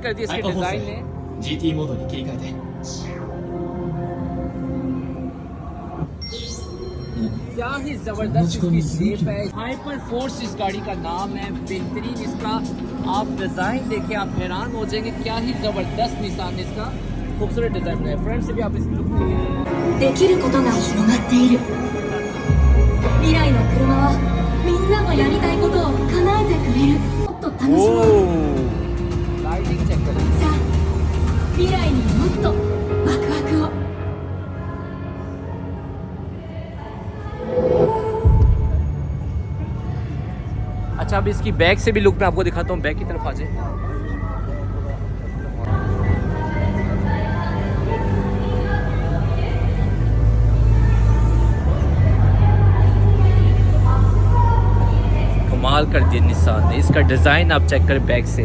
कर दी इसके डिजाइन ने। GT モードに切り替えて。क्या ही जबरदस्त इसकी शेप है। हाइपर फोर्स इस गाड़ी का नाम है। बेहतरीन इसका आप डिजाइन देखें, आप हैरान हो जाएंगे। क्या ही जबरदस्त निशान है इसका, खूबसूरत डिजाइन बनाया। फ्रंट से भी आप इसकी लुक देखें। できることが広がっている。未来の車はみんなのやりたいことを叶えてくれる。もっと楽しもう。 लाइटिंग चेक करें। さあ、未来にもっとワクワクを。 अच्छा, अब इसकी बैक से भी लुक मैं आपको दिखाता हूँ। बैक की तरफ आ जाए। कमाल कर दिया निसान ने। इसका डिजाइन आप चेक करें बैक से।